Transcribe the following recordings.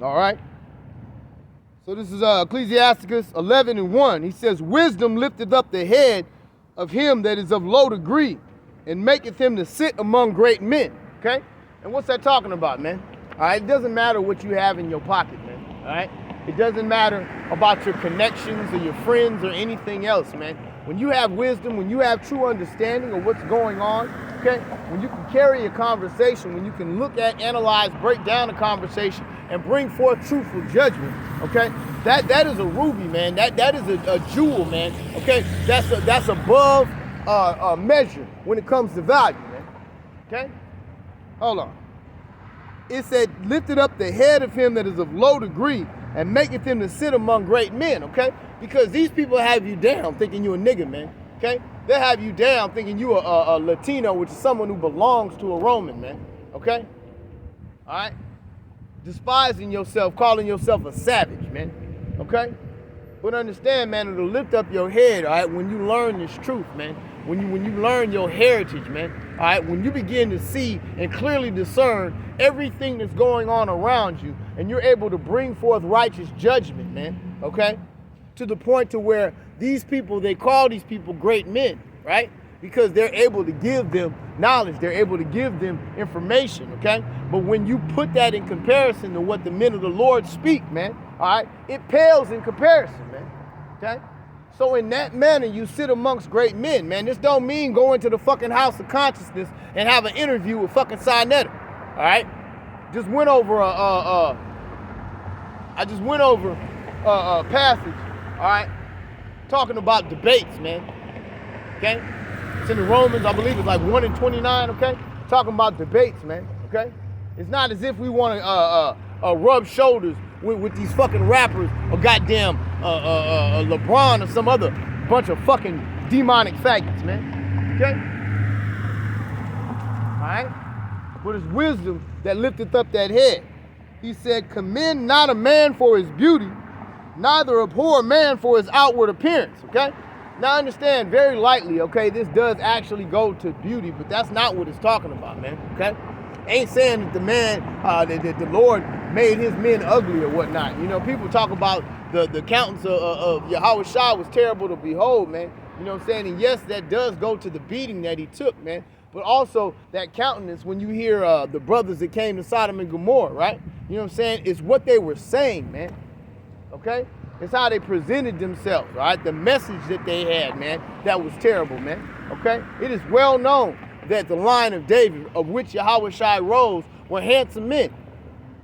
All right? So this is Ecclesiasticus 11:1. He says, wisdom lifteth up the head of him that is of low degree, and maketh him to sit among great men. Okay? And what's that talking about, man? All right? It doesn't matter what you have in your pocket, man. All right? It doesn't matter about your connections or your friends or anything else, man. When you have wisdom, when you have true understanding of what's going on, okay? When you can carry a conversation, when you can look at, analyze, break down a conversation, and bring forth truthful judgment, okay? That is a ruby, man. That is a jewel, man. Okay? That's above measure when it comes to value, man. Okay? Hold on. It said, lifted up the head of him that is of low degree, and maketh him to sit among great men, okay? Because these people have you down thinking you a nigga, man, okay? They have you down thinking you a Latino, which is someone who belongs to a Roman, man, okay? All right? Despising yourself, calling yourself a savage, man, okay? But understand, man, it'll lift up your head, all right, when you learn this truth, man. When you learn your heritage, man, all right? When you begin to see and clearly discern everything that's going on around you, and you're able to bring forth righteous judgment, man, okay? To the point to where these people, they call these people great men, right? Because they're able to give them knowledge, they're able to give them information, okay? But when you put that in comparison to what the men of the Lord speak, man, all right, it pales in comparison, man, okay? So in that manner, you sit amongst great men, man. This don't mean go into the fucking house of consciousness and have an interview with fucking Sinetta, all right? Just went over a passage, all right, talking about debates, man, okay? It's in the Romans, I believe it's like 1:29, okay? Talking about debates, man, okay? It's not as if we want to rub shoulders with these fucking rappers or goddamn LeBron or some other bunch of fucking demonic faggots, man, okay? All right? But it's wisdom that lifteth up that head. He said, commend not a man for his beauty, neither abhor a man for his outward appearance, okay? Now understand very lightly, okay, this does actually go to beauty, but that's not what it's talking about, man, okay? Ain't saying that the man, that the Lord made his men ugly or whatnot. You know, people talk about the countenance of Yahweh Shai was terrible to behold, man. You know what I'm saying? And yes, that does go to the beating that he took, man. But also that countenance, when you hear the brothers that came to Sodom and Gomorrah, right? You know what I'm saying? It's what they were saying, man. Okay? It's how they presented themselves, right? The message that they had, man, that was terrible, man. Okay? It is well known that the line of David, of which Yahweh Shai rose, were handsome men.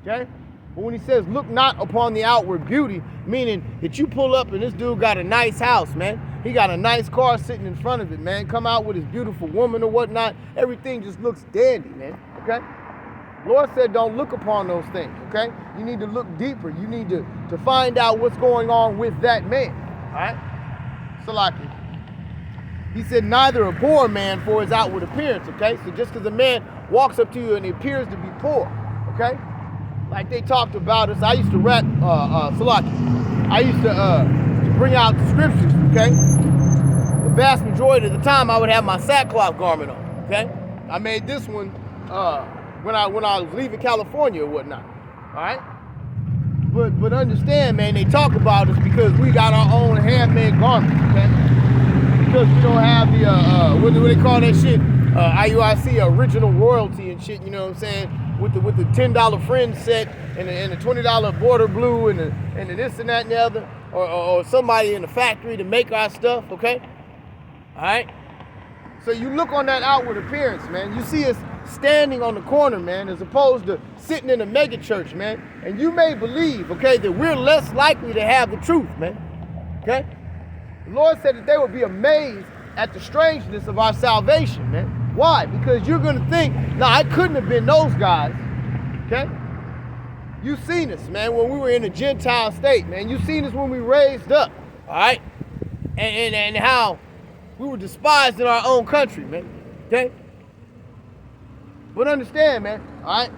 Okay? But when he says, look not upon the outward beauty, meaning that you pull up and this dude got a nice house, man. He got a nice car sitting in front of it, man. Come out with his beautiful woman or whatnot. Everything just looks dandy, man. Okay? Lord said don't look upon those things, okay? You need to look deeper. You need to find out what's going on with that man, all right? Salaki. He said neither abhor a man for his outward appearance, okay? So just because a man walks up to you and he appears to be poor, okay? Like they talked about us. I used to rap, Salaki. I used to bring out the scriptures, okay? The vast majority of the time I would have my sackcloth garment on, okay? I made this one when I was leaving California or whatnot, all right? But understand, man, they talk about us because we got our own handmade garments, okay? Because we don't have the, what do they call that shit? IUIC, original royalty and shit, you know what I'm saying? With the $10 fringe set and the $20 border blue and the this and that and the other, or somebody in the factory to make our stuff, okay? All right? So you look on that outward appearance, man. You see us standing on the corner, man, as opposed to sitting in a mega church, man. And you may believe, okay, that we're less likely to have the truth, man. Okay? The Lord said that they would be amazed at the strangeness of our salvation, man. Why? Because you're going to think, no, I couldn't have been those guys. Okay? You seen us, man, when we were in a Gentile state, man. You seen us when we raised up, all right? And how we were despised in our own country, man. Okay? But understand, man, all right?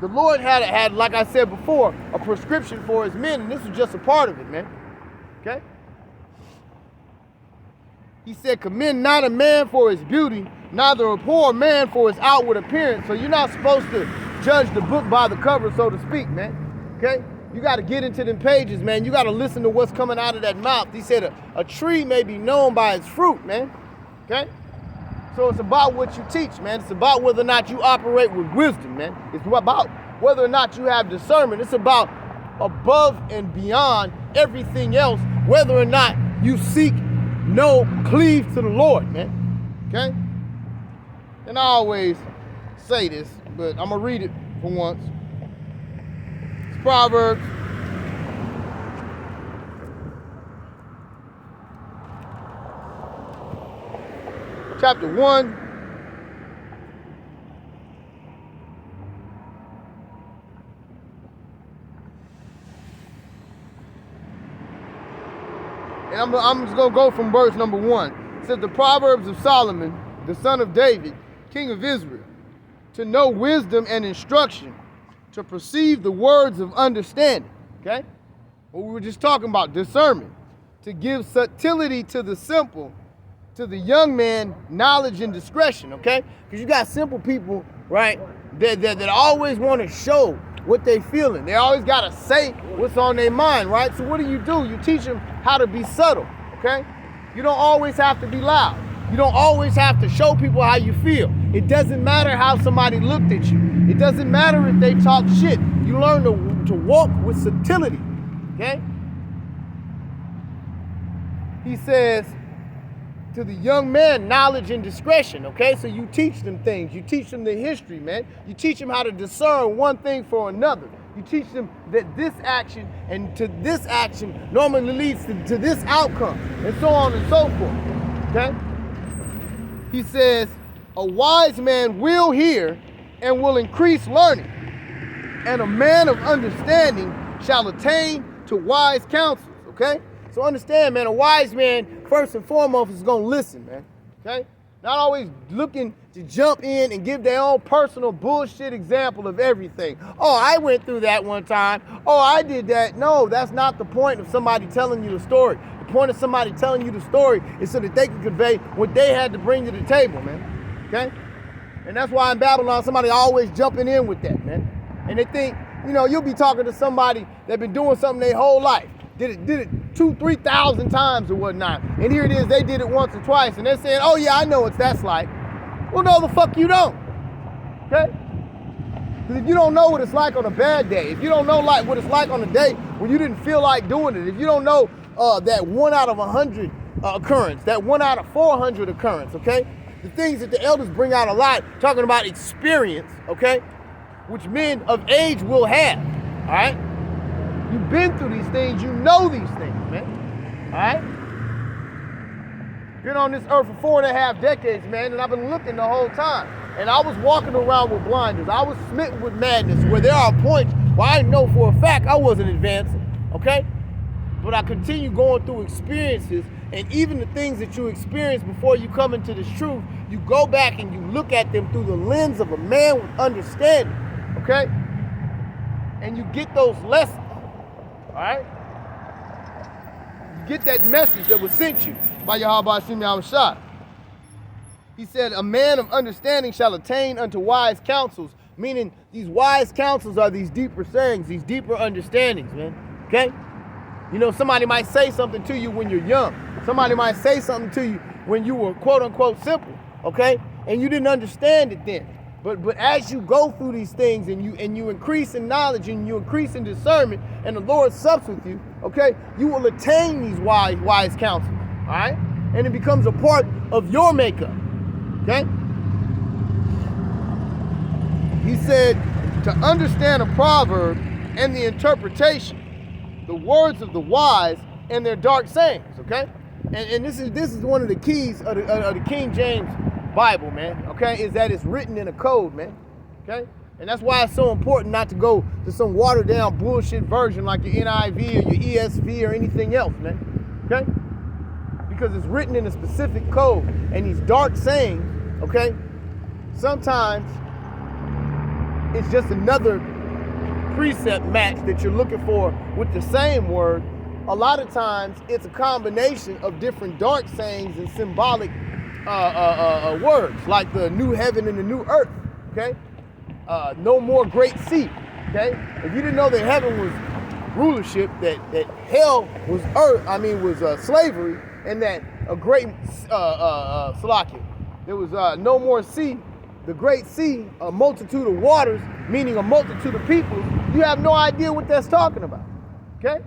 The Lord had, like I said before, a prescription for his men, and this is just a part of it, man. Okay? He said, commend not a man for his beauty, neither abhor a man for his outward appearance. So you're not supposed to judge the book by the cover, so to speak, man. Okay? You got to get into them pages, man. You got to listen to what's coming out of that mouth. He said a tree may be known by its fruit, man. Okay? So it's about what you teach, man. It's about whether or not you operate with wisdom, man. It's about whether or not you have discernment. It's about above and beyond everything else, whether or not you seek, know, cleave to the Lord, man. Okay? And I always say this, but I'm going to read it for once. It's Proverbs chapter 1. And I'm just going to go from verse number 1. It says, the Proverbs of Solomon, the son of David, king of Israel, to know wisdom and instruction, to perceive the words of understanding. Okay? What we were just talking about, discernment. To give subtlety to the simple, to the young man, knowledge and discretion. Okay? Because you got simple people, right, that always want to show what they feeling. They always got to say what's on their mind, right? So what do? You teach them how to be subtle, okay? You don't always have to be loud. You don't always have to show people how you feel. It doesn't matter how somebody looked at you. It doesn't matter if they talk shit. You learn to walk with subtlety, okay? He says, to the young man, knowledge and discretion, okay? So you teach them things. You teach them the history, man. You teach them how to discern one thing for another. You teach them that this action and to this action normally leads to this outcome, and so on and so forth, okay? He says, a wise man will hear and will increase learning, and a man of understanding shall attain to wise counsels, okay? So understand, man, a wise man, first and foremost, is going to listen, man, okay? Not always looking to jump in and give their own personal bullshit example of everything. Oh, I went through that one time. Oh, I did that. No, that's not the point of somebody telling you the story. The point of somebody telling you the story is so that they can convey what they had to bring to the table, man, okay? And that's why in Babylon, somebody always jumping in with that, man. And they think, you'll be talking to somebody that been doing something their whole life. Did it 2,000-3,000 times or whatnot. And here it is, they did it once or twice. And they're saying, oh yeah, I know what that's like. Well, no, the fuck you don't. Okay? Because if you don't know what it's like on a bad day, if you don't know what it's like on a day when you didn't feel like doing it, if you don't know that 1 out of 100 occurrence, that 1 out of 400 occurrence, okay? The things that the elders bring out a lot, talking about experience, okay? Which men of age will have, all right? You've been through these things, you know these things, man. All right? Been on this earth for 4.5 decades, man, and I've been looking the whole time. And I was walking around with blinders. I was smitten with madness where there are points where I know for a fact I wasn't advancing, okay? But I continue going through experiences, and even the things that you experience before you come into this truth, you go back and you look at them through the lens of a man with understanding, okay? And you get those lessons. All right? You get that message that was sent you by Yahweh Hashem Yahushua. He said, a man of understanding shall attain unto wise counsels, meaning these wise counsels are these deeper sayings, these deeper understandings, man. Okay? Somebody might say something to you when you're young. Somebody might say something to you when you were quote unquote simple, okay? And you didn't understand it then. But as you go through these things and you increase in knowledge and you increase in discernment and the Lord sups with you, okay, you will attain these wise counsels, all right? And it becomes a part of your makeup, okay? He said to understand a proverb and the interpretation, the words of the wise and their dark sayings, okay? And this is one of the keys of the King James Bible, man, okay, is that it's written in a code, man, okay? And that's why it's so important not to go to some watered down bullshit version like your NIV or your ESV or anything else, man, okay? Because it's written in a specific code, and these dark sayings, okay, sometimes it's just another precept match that you're looking for with the same word. A lot of times it's a combination of different dark sayings and symbolic words, like the new heaven and the new earth, okay? No more great sea, Okay? If you didn't know that heaven was rulership, that hell was slavery, and that a great Salakia, there was no more sea, the great sea, a multitude of waters, meaning a multitude of people, you have no idea what that's talking about. Okay?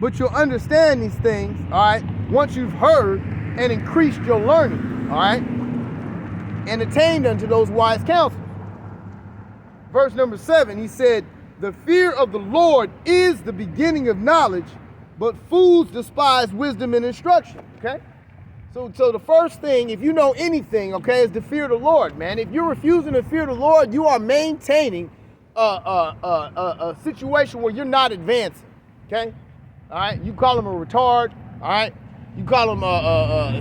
But you'll understand these things, all right, once you've heard and increased your learning, all right, and attained unto those wise counsels. Verse number 7, he said, the fear of the Lord is the beginning of knowledge, but fools despise wisdom and instruction, okay? So the first thing, if you know anything, okay, is to fear the Lord, man. If you're refusing to fear the Lord, you are maintaining a situation where you're not advancing, okay? All right, you call them a retard, all right? You call them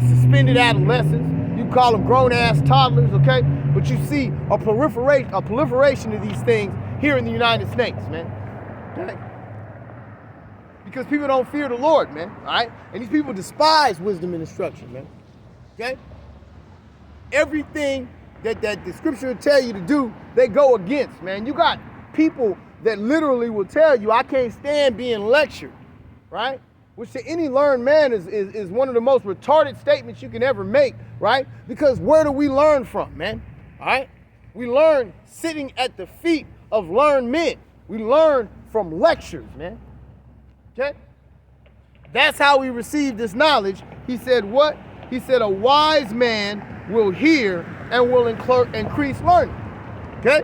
suspended adolescents. You call them grown-ass toddlers, okay? But you see a proliferation of these things here in the United States, man, okay? Because people don't fear the Lord, man, all right? And these people despise wisdom and instruction, man, okay? Everything that the scripture will tell you to do, they go against, man. You got people that literally will tell you, I can't stand being lectured, right? Which to any learned man is one of the most retarded statements you can ever make, right? Because where do we learn from, man? All right? We learn sitting at the feet of learned men. We learn from lectures, man. Okay? That's how we receive this knowledge. He said what? He said a wise man will hear and will increase learning. Okay?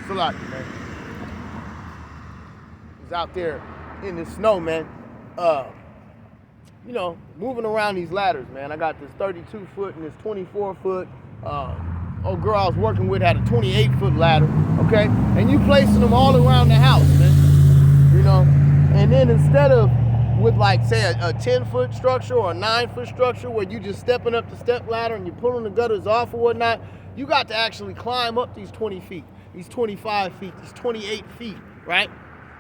Salaki, man. He's out there in the snow, man. Moving around these ladders, man. I got this 32-foot and this 24-foot. Old girl I was working with had a 28-foot ladder, okay? And you placing them all around the house, man. You know? And then instead of with like, say, a 10-foot structure or a 9-foot structure where you just stepping up the step ladder and you're pulling the gutters off or whatnot, you got to actually climb up these 20 feet, these 25 feet, these 28 feet, right?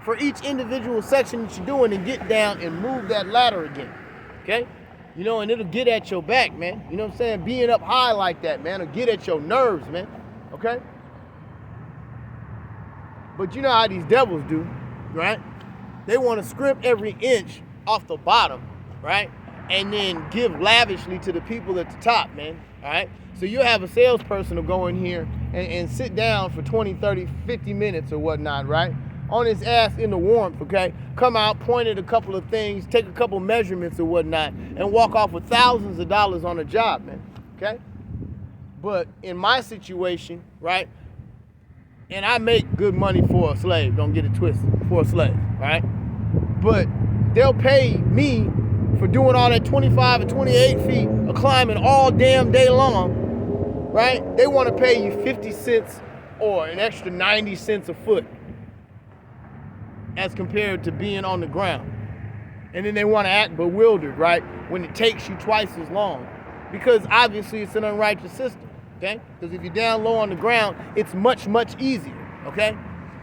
For each individual section that you're doing, and get down and move that ladder again, okay? You know, and it'll get at your back, man. You know what I'm saying? Being up high like that, man, will get at your nerves, man, okay? But you know how these devils do, right? They want to scrimp every inch off the bottom, right? And then give lavishly to the people at the top, man, all right? So you'll have a salesperson will go in here and sit down for 20, 30, 50 minutes or whatnot, right? On his ass in the warmth, okay? Come out, point at a couple of things, take a couple measurements or whatnot, and walk off with thousands of dollars on a job, man, okay? But in my situation, right, and I make good money for a slave, don't get it twisted, for a slave, right? But they'll pay me for doing all that 25 and 28 feet of climbing all damn day long, right? They want to pay you 50 cents or an extra 90 cents a foot as compared to being on the ground. And then they want to act bewildered, right, when it takes you twice as long. Because obviously it's an unrighteous system, okay? Because if you're down low on the ground, it's much, much easier, okay?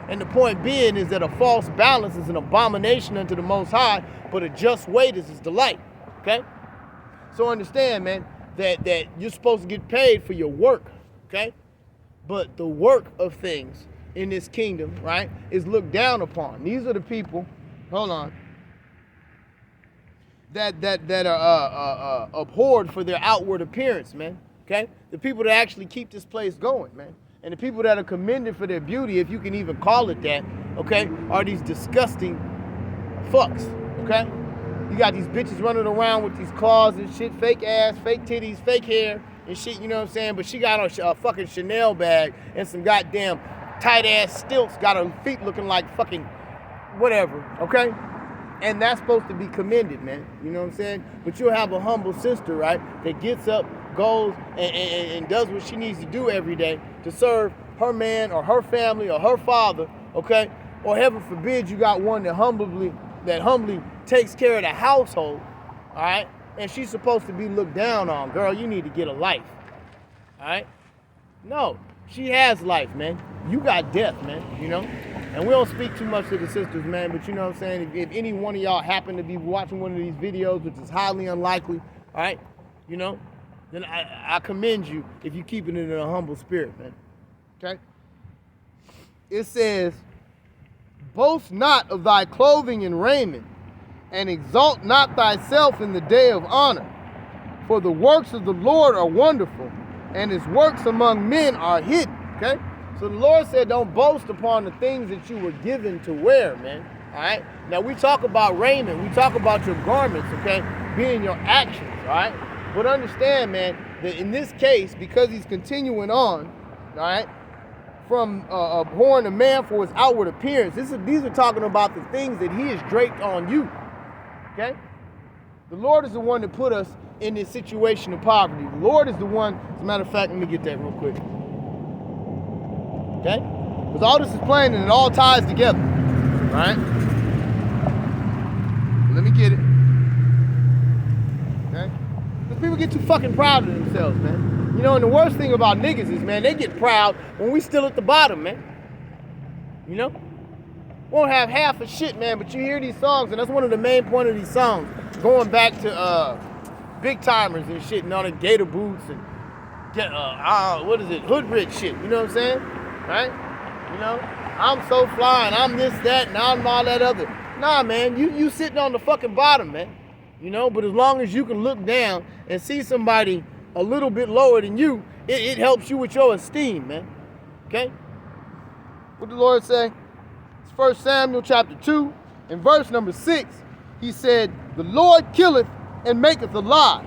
And the point being is that a false balance is an abomination unto the Most High, but a just weight is his delight, okay? So understand, man, that you're supposed to get paid for your work, okay? But the work of things in this kingdom, right, is looked down upon. These are the people, hold on, that are abhorred for their outward appearance, man, okay? The people that actually keep this place going, man. And the people that are commended for their beauty, if you can even call it that, okay, are these disgusting fucks, okay? You got these bitches running around with these claws and shit, fake ass, fake titties, fake hair and shit, you know what I'm saying? But she got a fucking Chanel bag and some goddamn tight ass stilts, got her feet looking like fucking whatever, okay? And that's supposed to be commended, man, you know what I'm saying? But you'll have a humble sister, right, that gets up, goes and does what she needs to do every day to serve her man or her family or her father, okay? Or heaven forbid you got one that humbly takes care of the household, all right? And she's supposed to be looked down on. Girl, you need to get a life, all right? No, she has life, man. You got death, man, you know? And we don't speak too much to the sisters, man, but you know what I'm saying? If any one of y'all happen to be watching one of these videos, which is highly unlikely, all right? You know? then I commend you if you keep it in a humble spirit, man. Okay? It says, boast not of thy clothing and raiment, and exalt not thyself in the day of honor. For the works of the Lord are wonderful, and his works among men are hidden. Okay? So the Lord said, don't boast upon the things that you were given to wear, man. All right? Now, we talk about raiment. We talk about your garments, okay, being your actions, all right? But understand, man, that in this case, because he's continuing on, all right, from abhorring a man for his outward appearance, these are talking about the things that he has draped on you, okay? The Lord is the one that put us in this situation of poverty. The Lord is the one, as a matter of fact, let me get that real quick. Okay? Because all this is playing and it all ties together. All right? Let me get it. Okay? Because people get too fucking proud of themselves, man. You know, and the worst thing about niggas is, man, they get proud when we still at the bottom, man. You know? Won't have half a shit, man, but you hear these songs, and that's one of the main point of these songs. Going back to big timers and shit, and all the gator boots and what is it, hood rich shit, you know what I'm saying? Right? You know, I'm so fly and I'm this, that, and I'm all that other. Nah, man, you sitting on the fucking bottom, man. You know, but as long as you can look down and see somebody a little bit lower than you, it helps you with your esteem, man. Okay? What the Lord say? It's 1 Samuel chapter 2 and verse number 6. He said, the Lord killeth and maketh alive.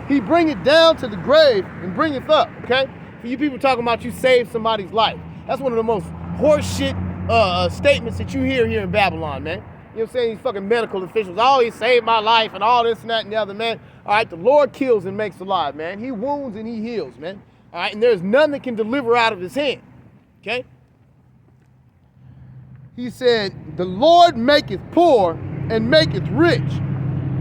He bringeth down to the grave and bringeth up, okay? For you people talking about you saved somebody's life. That's one of the most horseshit statements that you hear here in Babylon, man. You know what I'm saying? These fucking medical officials, oh, he saved my life and all this and that and the other, man. All right, the Lord kills and makes alive, man. He wounds and he heals, man. All right, and there's none that can deliver out of his hand, okay? He said, the Lord maketh poor and maketh rich.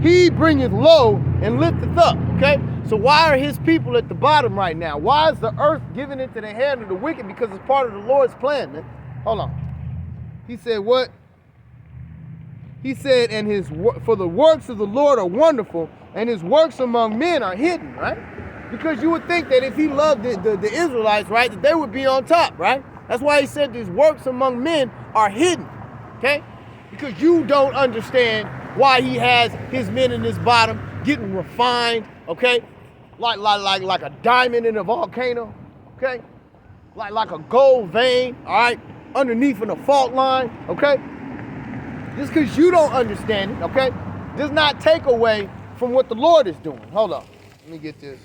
He bringeth low and lifteth up, okay? So why are his people at the bottom right now? Why is the earth given into the hand of the wicked? Because it's part of the Lord's plan, man. Hold on. He said what? He said, for the works of the Lord are wonderful, and his works among men are hidden, right? Because you would think that if he loved the Israelites, right, that they would be on top, right? That's why he said these works among men are hidden, okay? Because you don't understand why he has his men in his bottom getting refined, okay? Like a diamond in a volcano, okay? Like a gold vein, all right? Underneath in a fault line, okay? Just because you don't understand it, okay, does not take away from what the Lord is doing. Hold on. Let me get this.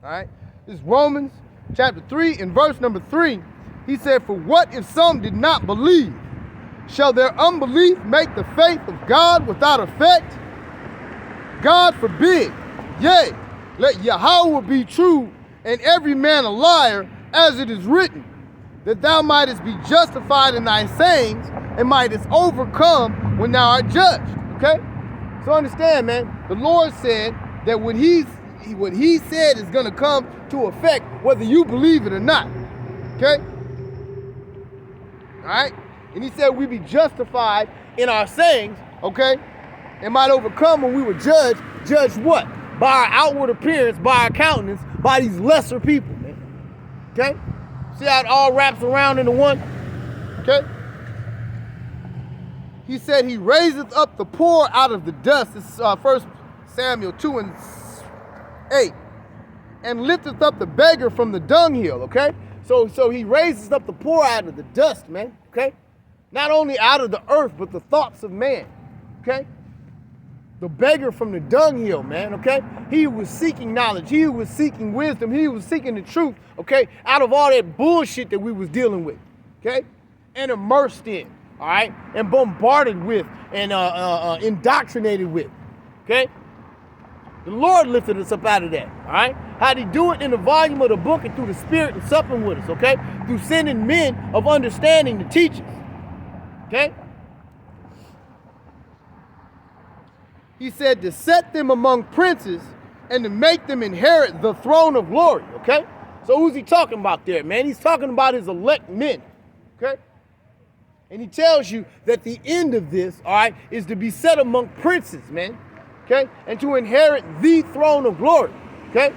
All right, this is Romans chapter 3 and verse number 3. He said, for what if some did not believe? Shall their unbelief make the faith of God without effect? God forbid. Yea, let Yahweh be true and every man a liar, as it is written, that thou mightest be justified in thy sayings and mightest overcome when thou art judged. Okay? So understand, man, the Lord said that what he said is going to come to effect whether you believe it or not. Okay? All right? And he said we be justified in our sayings, okay? And might overcome when we were judged. Judged what? By our outward appearance, by our countenance, by these lesser people, man. Okay? See how it all wraps around into one? Okay? He said he raiseth up the poor out of the dust. This is 1 Samuel 2 and 8, and lifteth up the beggar from the dunghill, okay? So he raises up the poor out of the dust, man, okay? Not only out of the earth, but the thoughts of man, okay? The beggar from the dunghill, man, okay? He was seeking knowledge. He was seeking wisdom. He was seeking the truth, okay? Out of all that bullshit that we was dealing with, okay? And immersed in, all right? And bombarded with and indoctrinated with, okay? The Lord lifted us up out of that, all right? How'd he do it? In the volume of the book and through the Spirit and supping with us, okay? Through sending men of understanding to teach us, Okay? He said to set them among princes and to make them inherit the throne of glory. Okay? So who's he talking about there, man? He's talking about his elect men. Okay? And he tells you that the end of this, all right, is to be set among princes, man. Okay? And to inherit the throne of glory. Okay?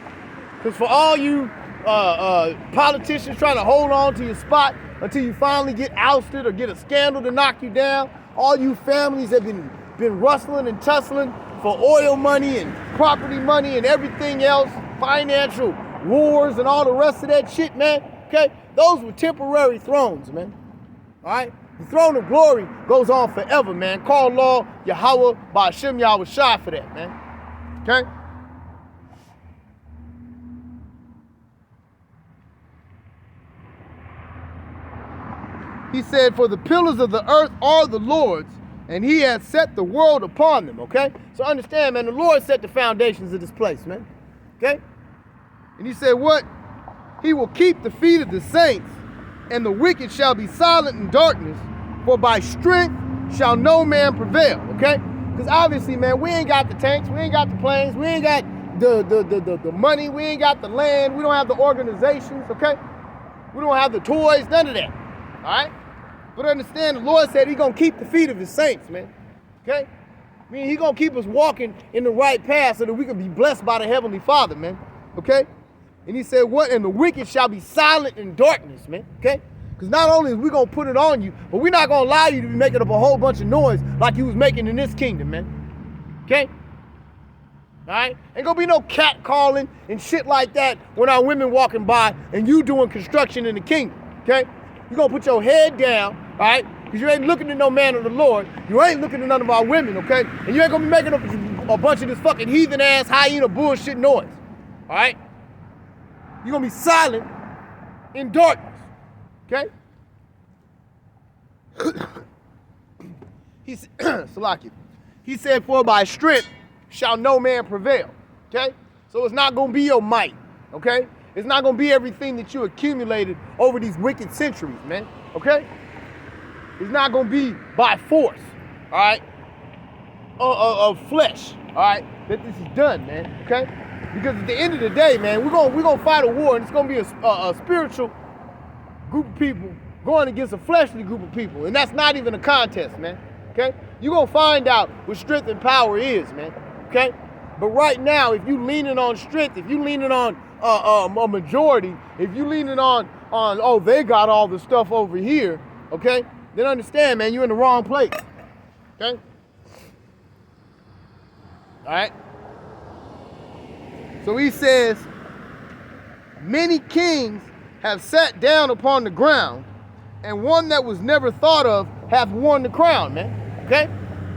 Because for all you politicians trying to hold on to your spot until you finally get ousted or get a scandal to knock you down, all you families have been rustling and tussling for oil money and property money and everything else, financial wars and all the rest of that shit, man. Okay? Those were temporary thrones, man. All right? The throne of glory goes on forever, man. Call law Yahweh Ba'ashem Yahushua for that, man. Okay? He said, for the pillars of the earth are the Lord's, and he has set the world upon them, okay? So understand, man, the Lord set the foundations of this place, man. Okay? And he said what? He will keep the feet of the saints, and the wicked shall be silent in darkness, for by strength shall no man prevail, okay? Because obviously, man, we ain't got the tanks, we ain't got the planes, we ain't got the money, we ain't got the land, we don't have the organizations, okay? We don't have the toys, none of that, all right? But understand, the Lord said he's going to keep the feet of his saints, man, okay? I mean, he's going to keep us walking in the right path so that we can be blessed by the Heavenly Father, man, okay? And he said, what? And the wicked shall be silent in darkness, man, okay? Because not only is we going to put it on you, but we're not going to allow you to be making up a whole bunch of noise like you was making in this kingdom, man. Okay? All right? Ain't going to be no cat calling and shit like that when our women walking by and you doing construction in the kingdom. Okay? You're going to put your head down, all right? Because you ain't looking at no man of the Lord. You ain't looking at none of our women, okay? And you ain't going to be making up a bunch of this fucking heathen-ass, hyena bullshit noise. All right? You're going to be silent in darkness. Okay? Salaki. He said, for by strength shall no man prevail. Okay? So it's not going to be your might. Okay? It's not going to be everything that you accumulated over these wicked centuries, man. Okay? It's not going to be by force. All right? Of flesh. All right? That this is done, man. Okay? Because at the end of the day, man, we're gonna fight a war, and it's going to be a spiritual group of people going against a fleshly group of people, and that's not even a contest, man. Okay? You're gonna find out what strength and power is, man. Okay? But right now, if you leaning on strength, if you leaning on a majority, if you leaning on oh, they got all the stuff over here, okay, then understand, man, you're in the wrong place. Okay? All right? So he says, many kings have sat down upon the ground, and one that was never thought of hath worn the crown, man. Okay?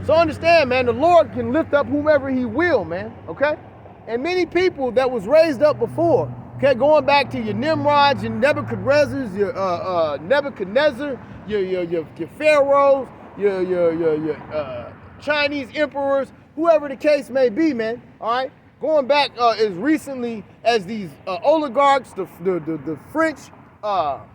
So understand, man, the Lord can lift up whomever he will, man. Okay? And many people that was raised up before, okay, going back to your Nimrods, your Nebuchadnezzars, your Nebuchadnezzar, your pharaohs, your Chinese emperors, whoever the case may be, man. All right? Going back as recently as these oligarchs, the French, what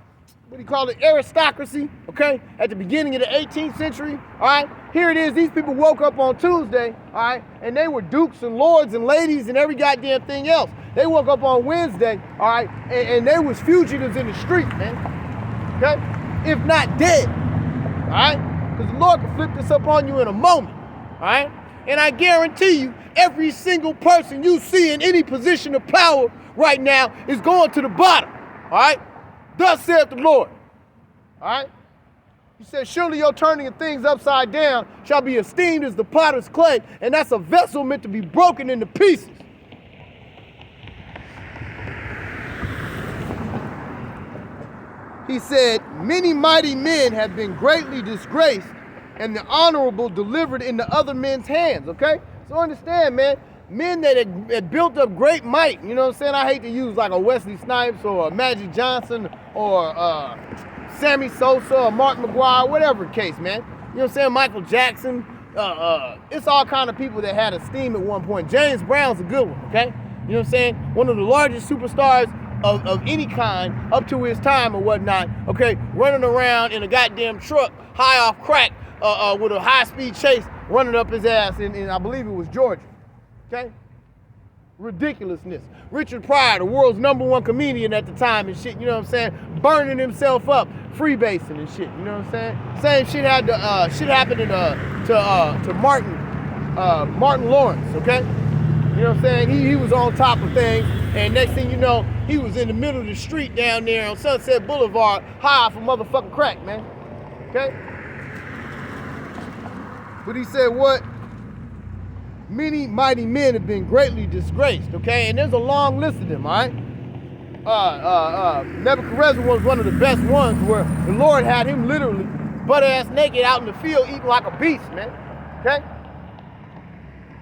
do you call it, aristocracy, okay, at the beginning of the 18th century, all right? Here it is, these people woke up on Tuesday, all right, and they were dukes and lords and ladies and every goddamn thing else. They woke up on Wednesday, all right, and they was fugitives in the street, man, okay? If not dead, all right? Because the Lord can flip this up on you in a moment, all right? And I guarantee you, every single person you see in any position of power right now is going to the bottom. All right? Thus saith the Lord. All right? He said, surely your turning of things upside down shall be esteemed as the potter's clay, and that's a vessel meant to be broken into pieces. He said, many mighty men have been greatly disgraced, and the honorable delivered into other men's hands, okay? So understand, man, men that had built up great might, you know what I'm saying? I hate to use like a Wesley Snipes or a Magic Johnson or Sammy Sosa or Mark McGuire, whatever the case, man. You know what I'm saying? Michael Jackson. It's all kind of people that had esteem at one point. James Brown's a good one, okay? You know what I'm saying? One of the largest superstars of any kind up to his time or whatnot, okay, running around in a goddamn truck, high off crack, with a high-speed chase running up his ass in I believe it was Georgia, okay? Ridiculousness. Richard Pryor, the world's #1 comedian at the time and shit, you know what I'm saying, burning himself up, freebasing and shit, you know what I'm saying? Same shit happened to Martin Lawrence, okay? You know what I'm saying? He was on top of things, and next thing you know, he was in the middle of the street down there on Sunset Boulevard, high off a motherfucking crack, man. Okay? But he said what? Many mighty men have been greatly disgraced, okay? And there's a long list of them, all right? Nebuchadnezzar was one of the best ones where the Lord had him literally butt-ass naked out in the field eating like a beast, man. Okay?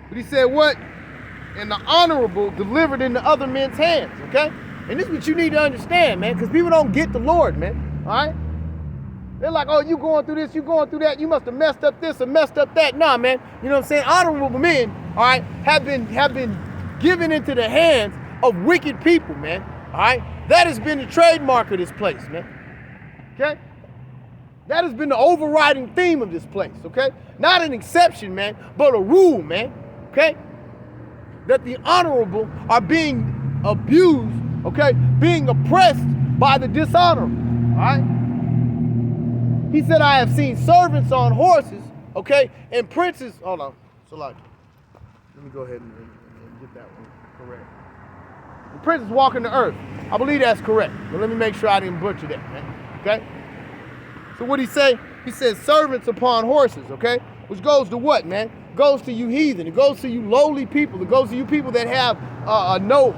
But he said what? And the honorable delivered into other men's hands, okay? And this is what you need to understand, man, because people don't get the Lord, man, all right? They're like, oh, you going through this, you going through that, you must have messed up this or messed up that. Nah, man, you know what I'm saying? Honorable men, all right, have been given into the hands of wicked people, man, all right? That has been the trademark of this place, man, okay? That has been the overriding theme of this place, okay? Not an exception, man, but a rule, man, okay? That the honorable are being abused, okay? Being oppressed by the dishonorable, all right? He said, I have seen servants on horses, okay? And princes, hold on, let me go ahead and get that one correct. And princes walking the earth. I believe that's correct, but let me make sure I didn't butcher that, man, okay? So what he say? He says servants upon horses, okay? Which goes to what, man? Goes to you heathen. It goes to you lowly people. It goes to you people that have no